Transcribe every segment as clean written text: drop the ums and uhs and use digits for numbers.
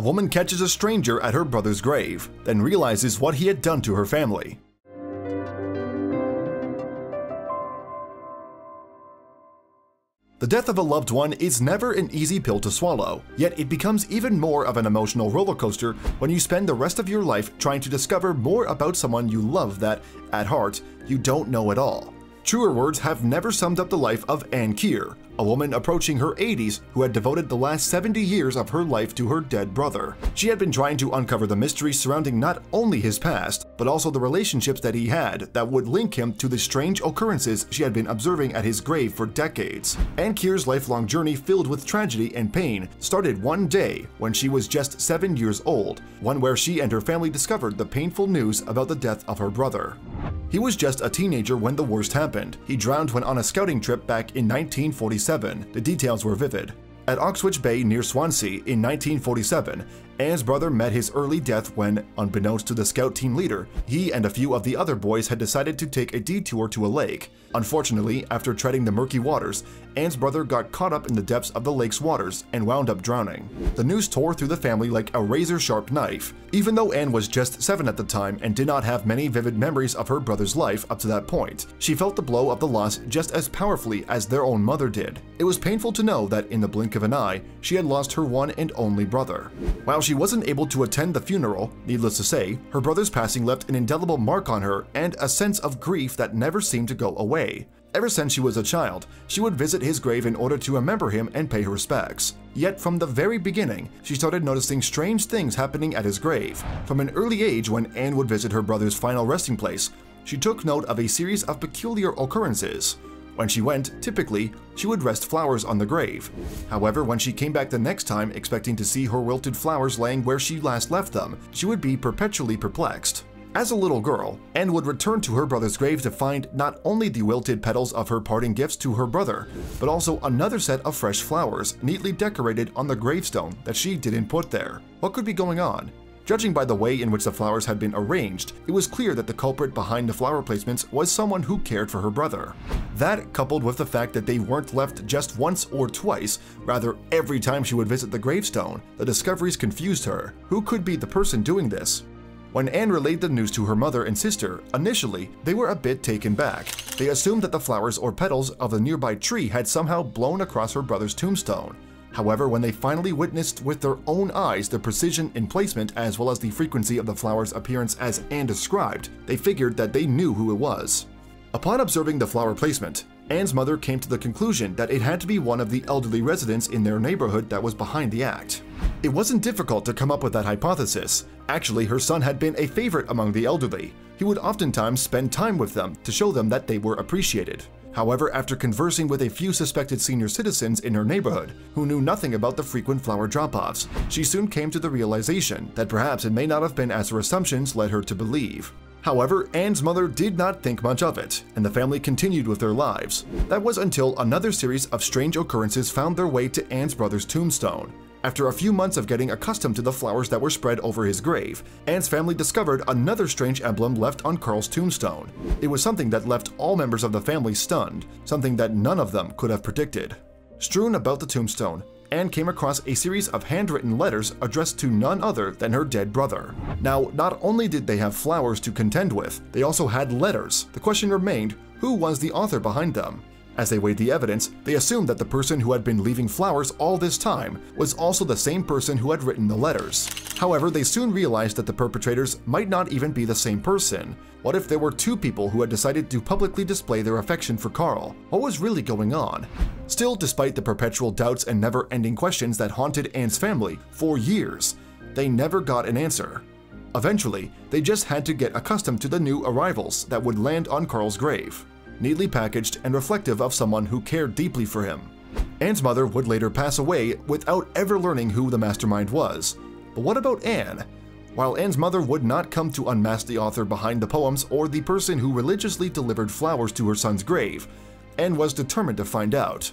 A woman catches a stranger at her brother's grave, then realizes what he had done to her family. The death of a loved one is never an easy pill to swallow, yet it becomes even more of an emotional roller coaster when you spend the rest of your life trying to discover more about someone you love that, at heart, you don't know at all. Truer words have never summed up the life of Anne Keir, a woman approaching her 80s who had devoted the last 70 years of her life to her dead brother. She had been trying to uncover the mystery surrounding not only his past, but also the relationships that he had that would link him to the strange occurrences she had been observing at his grave for decades. Anne Keir's lifelong journey filled with tragedy and pain started one day when she was just 7 years old, one where she and her family discovered the painful news about the death of her brother. He was just a teenager when the worst happened. He drowned when on a scouting trip back in 1947. The details were vivid. At Oxwich Bay near Swansea in 1947, Anne's brother met his early death when, unbeknownst to the scout team leader, he and a few of the other boys had decided to take a detour to a lake. Unfortunately, after treading the murky waters, Anne's brother got caught up in the depths of the lake's waters and wound up drowning. The news tore through the family like a razor-sharp knife. Even though Anne was just 7 at the time and did not have many vivid memories of her brother's life up to that point, she felt the blow of the loss just as powerfully as their own mother did. It was painful to know that in the blink of an eye, she had lost her one and only brother. While she wasn't able to attend the funeral, needless to say, her brother's passing left an indelible mark on her and a sense of grief that never seemed to go away. Ever since she was a child, she would visit his grave in order to remember him and pay her respects. Yet from the very beginning, she started noticing strange things happening at his grave. From an early age, when Anne would visit her brother's final resting place, she took note of a series of peculiar occurrences. When she went, typically, she would rest flowers on the grave. However, when she came back the next time expecting to see her wilted flowers laying where she last left them, she would be perpetually perplexed. As a little girl, Anne would return to her brother's grave to find not only the wilted petals of her parting gifts to her brother, but also another set of fresh flowers neatly decorated on the gravestone that she didn't put there. What could be going on? Judging by the way in which the flowers had been arranged, it was clear that the culprit behind the flower placements was someone who cared for her brother. That, coupled with the fact that they weren't left just once or twice, rather every time she would visit the gravestone, the discoveries confused her. Who could be the person doing this? When Anne relayed the news to her mother and sister, initially, they were a bit taken back. They assumed that the flowers or petals of a nearby tree had somehow blown across her brother's tombstone. However, when they finally witnessed with their own eyes the precision in placement as well as the frequency of the flower's appearance as Anne described, they figured that they knew who it was. Upon observing the flower placement, Anne's mother came to the conclusion that it had to be one of the elderly residents in their neighborhood that was behind the act. It wasn't difficult to come up with that hypothesis. Actually, her son had been a favorite among the elderly. He would oftentimes spend time with them to show them that they were appreciated. However, after conversing with a few suspected senior citizens in her neighborhood who knew nothing about the frequent flower drop-offs, she soon came to the realization that perhaps it may not have been as her assumptions led her to believe. However, Anne's mother did not think much of it, and the family continued with their lives. That was until another series of strange occurrences found their way to Anne's brother's tombstone. After a few months of getting accustomed to the flowers that were spread over his grave, Anne's family discovered another strange emblem left on Carl's tombstone. It was something that left all members of the family stunned, something that none of them could have predicted. Strewn about the tombstone, Anne came across a series of handwritten letters addressed to none other than her dead brother. Now, not only did they have flowers to contend with, they also had letters. The question remained, who was the author behind them? As they weighed the evidence, they assumed that the person who had been leaving flowers all this time was also the same person who had written the letters. However, they soon realized that the perpetrators might not even be the same person. What if there were two people who had decided to publicly display their affection for Carl? What was really going on? Still, despite the perpetual doubts and never-ending questions that haunted Anne's family for years, they never got an answer. Eventually, they just had to get accustomed to the new arrivals that would land on Carl's grave, neatly packaged and reflective of someone who cared deeply for him. Anne's mother would later pass away without ever learning who the mastermind was. But what about Anne? While Anne's mother would not come to unmask the author behind the poems or the person who religiously delivered flowers to her son's grave, Anne was determined to find out.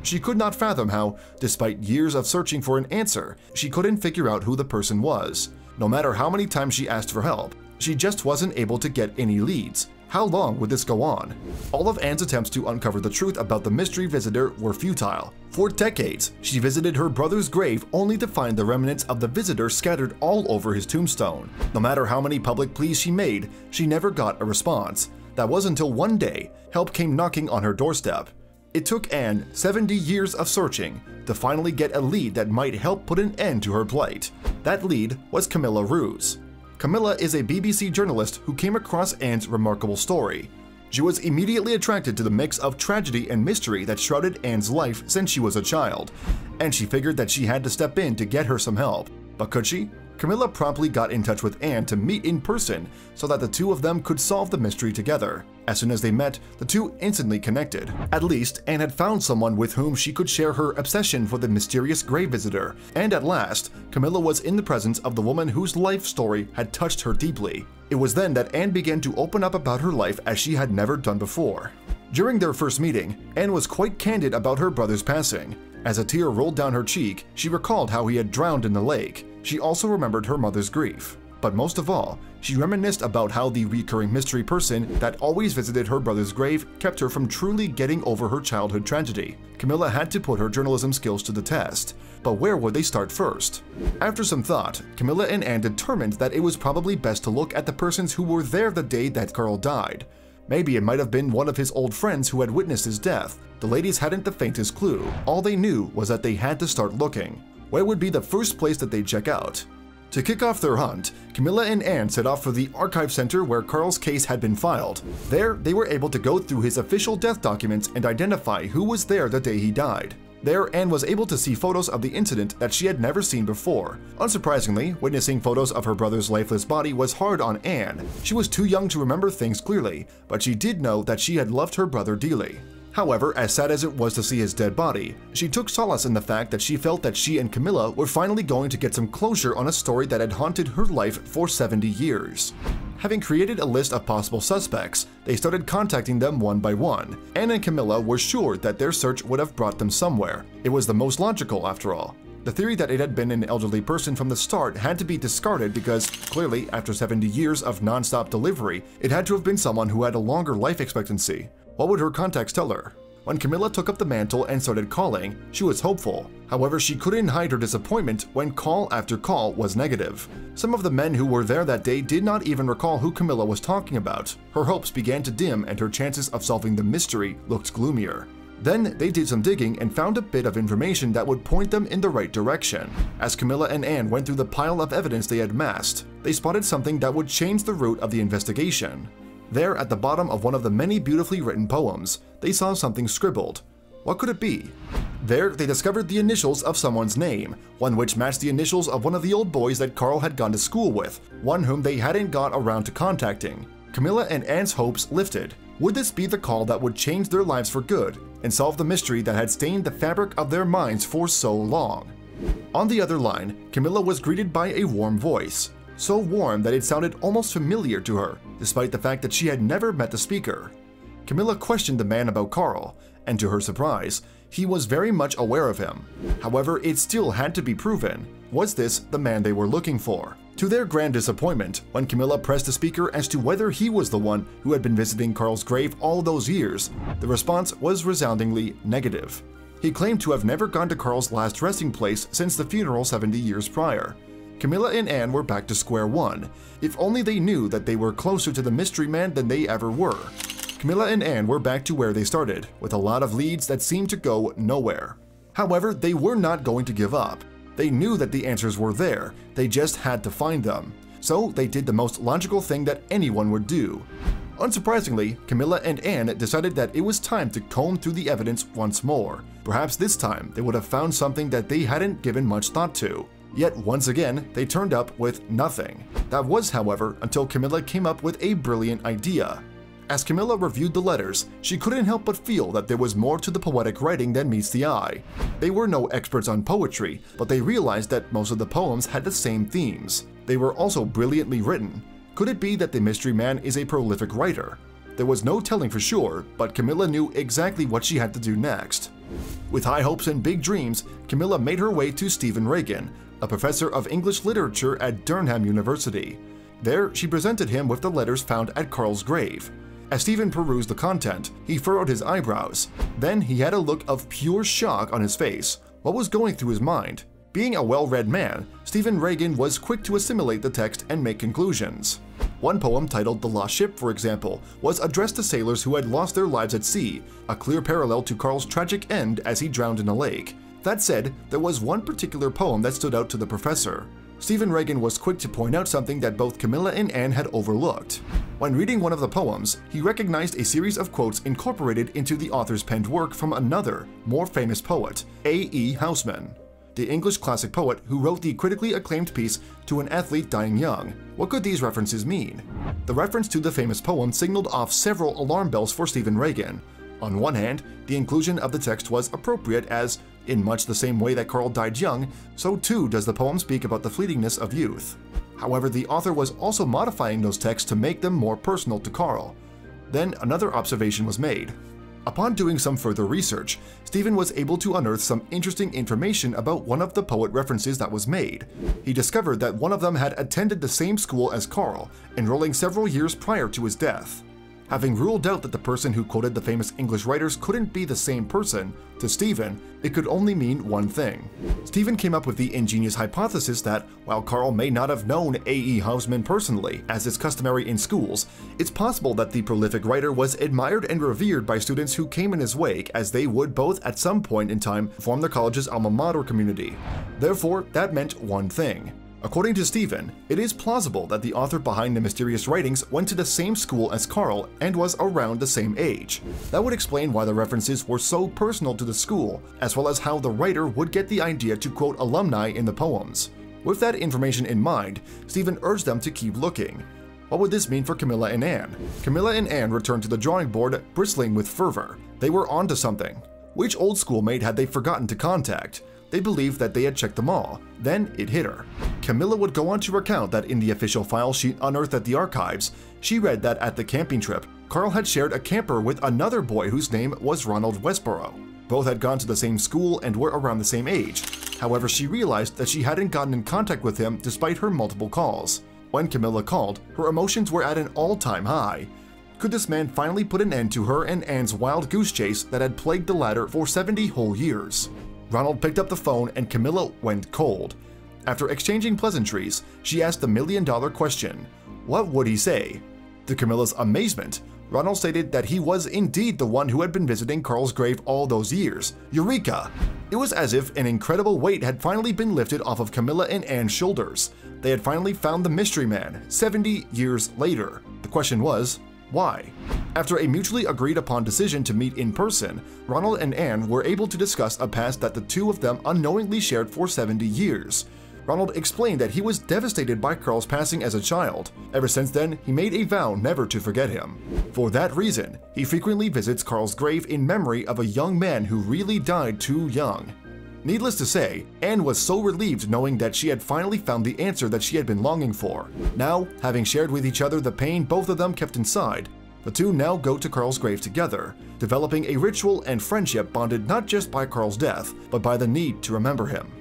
She could not fathom how, despite years of searching for an answer, she couldn't figure out who the person was. No matter how many times she asked for help, she just wasn't able to get any leads. How long would this go on? All of Anne's attempts to uncover the truth about the mystery visitor were futile. For decades, she visited her brother's grave only to find the remnants of the visitor scattered all over his tombstone. No matter how many public pleas she made, she never got a response. That was until one day, help came knocking on her doorstep. It took Anne 70 years of searching to finally get a lead that might help put an end to her plight. That lead was Camilla Roos. Camilla is a BBC journalist who came across Anne's remarkable story. She was immediately attracted to the mix of tragedy and mystery that shrouded Anne's life since she was a child, and she figured that she had to step in to get her some help. But could she? Camilla promptly got in touch with Anne to meet in person so that the two of them could solve the mystery together. As soon as they met, the two instantly connected. At least, Anne had found someone with whom she could share her obsession for the mysterious grave visitor, and at last, Camilla was in the presence of the woman whose life story had touched her deeply. It was then that Anne began to open up about her life as she had never done before. During their first meeting, Anne was quite candid about her brother's passing. As a tear rolled down her cheek, she recalled how he had drowned in the lake. She also remembered her mother's grief. But most of all, she reminisced about how the recurring mystery person that always visited her brother's grave kept her from truly getting over her childhood tragedy. Camilla had to put her journalism skills to the test. But where would they start first? After some thought, Camilla and Anne determined that it was probably best to look at the persons who were there the day that Carl died. Maybe it might have been one of his old friends who had witnessed his death. The ladies hadn't the faintest clue. All they knew was that they had to start looking. Where would be the first place that they'd check out? To kick off their hunt, Camilla and Anne set off for the archive center where Carl's case had been filed. There, they were able to go through his official death documents and identify who was there the day he died. There, Anne was able to see photos of the incident that she had never seen before. Unsurprisingly, witnessing photos of her brother's lifeless body was hard on Anne. She was too young to remember things clearly, but she did know that she had loved her brother dearly. However, as sad as it was to see his dead body, she took solace in the fact that she felt that she and Camilla were finally going to get some closure on a story that had haunted her life for 70 years. Having created a list of possible suspects, they started contacting them one by one. Anne and Camilla were sure that their search would have brought them somewhere. It was the most logical, after all. The theory that it had been an elderly person from the start had to be discarded because, clearly, after 70 years of non-stop delivery, it had to have been someone who had a longer life expectancy. What would her contacts tell her? When Camilla took up the mantle and started calling, she was hopeful. However, she couldn't hide her disappointment when call after call was negative. Some of the men who were there that day did not even recall who Camilla was talking about. Her hopes began to dim and her chances of solving the mystery looked gloomier. Then they did some digging and found a bit of information that would point them in the right direction. As Camilla and Anne went through the pile of evidence they had amassed, they spotted something that would change the route of the investigation. There, at the bottom of one of the many beautifully written poems, they saw something scribbled. What could it be? There, they discovered the initials of someone's name, one which matched the initials of one of the old boys that Carl had gone to school with, one whom they hadn't got around to contacting. Camilla and Anne's hopes lifted. Would this be the call that would change their lives for good and solve the mystery that had stained the fabric of their minds for so long? On the other line, Camilla was greeted by a warm voice. So warm that it sounded almost familiar to her, despite the fact that she had never met the speaker. Camilla questioned the man about Carl, and to her surprise, he was very much aware of him. However, it still had to be proven. Was this the man they were looking for? To their grand disappointment, when Camilla pressed the speaker as to whether he was the one who had been visiting Carl's grave all those years, the response was resoundingly negative. He claimed to have never gone to Carl's last resting place since the funeral 70 years prior. Camilla and Anne were back to square one. If only they knew that they were closer to the mystery man than they ever were. Camilla and Anne were back to where they started, with a lot of leads that seemed to go nowhere. However, they were not going to give up. They knew that the answers were there, they just had to find them. So they did the most logical thing that anyone would do. Unsurprisingly, Camilla and Anne decided that it was time to comb through the evidence once more. Perhaps this time they would have found something that they hadn't given much thought to. Yet once again, they turned up with nothing. That was, however, until Camilla came up with a brilliant idea. As Camilla reviewed the letters, she couldn't help but feel that there was more to the poetic writing than meets the eye. They were no experts on poetry, but they realized that most of the poems had the same themes. They were also brilliantly written. Could it be that the mystery man is a prolific writer? There was no telling for sure, but Camilla knew exactly what she had to do next. With high hopes and big dreams, Camilla made her way to Stephen Regan, a professor of English literature at Durham University. There, she presented him with the letters found at Carl's grave. As Stephen perused the content, he furrowed his eyebrows. Then he had a look of pure shock on his face. What was going through his mind? Being a well-read man, Stephen Reagan was quick to assimilate the text and make conclusions. One poem titled The Lost Ship, for example, was addressed to sailors who had lost their lives at sea, a clear parallel to Carl's tragic end as he drowned in a lake. That said, there was one particular poem that stood out to the professor. Stephen Reagan was quick to point out something that both Camilla and Anne had overlooked. When reading one of the poems, he recognized a series of quotes incorporated into the author's penned work from another, more famous poet, A.E. Housman, the English classic poet who wrote the critically acclaimed piece To an Athlete Dying Young. What could these references mean? The reference to the famous poem signaled off several alarm bells for Stephen Reagan. On one hand, the inclusion of the text was appropriate as, in much the same way that Carl died young, so too does the poem speak about the fleetingness of youth. However, the author was also modifying those texts to make them more personal to Carl. Then another observation was made. Upon doing some further research, Stephen was able to unearth some interesting information about one of the poet references that was made. He discovered that one of them had attended the same school as Carl, enrolling several years prior to his death. Having ruled out that the person who quoted the famous English writers couldn't be the same person, to Stephen, it could only mean one thing. Stephen came up with the ingenious hypothesis that, while Carl may not have known A.E. Housman personally, as is customary in schools, it's possible that the prolific writer was admired and revered by students who came in his wake, as they would both at some point in time form the college's alma mater community. Therefore, that meant one thing. According to Stephen, it is plausible that the author behind the mysterious writings went to the same school as Carl and was around the same age. That would explain why the references were so personal to the school, as well as how the writer would get the idea to quote alumni in the poems. With that information in mind, Stephen urged them to keep looking. What would this mean for Camilla and Anne? Camilla and Anne returned to the drawing board, bristling with fervor. They were onto something. Which old schoolmate had they forgotten to contact? They believed that they had checked them all. Then it hit her. Camilla would go on to recount that in the official file sheet unearthed at the archives, she read that at the camping trip, Carl had shared a camper with another boy whose name was Ronald Westboro. Both had gone to the same school and were around the same age. However, she realized that she hadn't gotten in contact with him despite her multiple calls. When Camilla called, her emotions were at an all-time high. Could this man finally put an end to her and Anne's wild goose chase that had plagued the latter for 70 whole years? Ronald picked up the phone and Camilla went cold. After exchanging pleasantries, she asked the million-dollar question. What would he say? To Camilla's amazement, Ronald stated that he was indeed the one who had been visiting Carl's grave all those years. Eureka! It was as if an incredible weight had finally been lifted off of Camilla and Anne's shoulders. They had finally found the mystery man, 70 years later. The question was, why? After a mutually agreed upon decision to meet in person, Ronald and Anne were able to discuss a past that the two of them unknowingly shared for 70 years. Ronald explained that he was devastated by Carl's passing as a child. Ever since then, he made a vow never to forget him. For that reason, he frequently visits Carl's grave in memory of a young man who really died too young. Needless to say, Anne was so relieved knowing that she had finally found the answer that she had been longing for. Now, having shared with each other the pain both of them kept inside, the two now go to Carl's grave together, developing a ritual and friendship bonded not just by Carl's death, but by the need to remember him.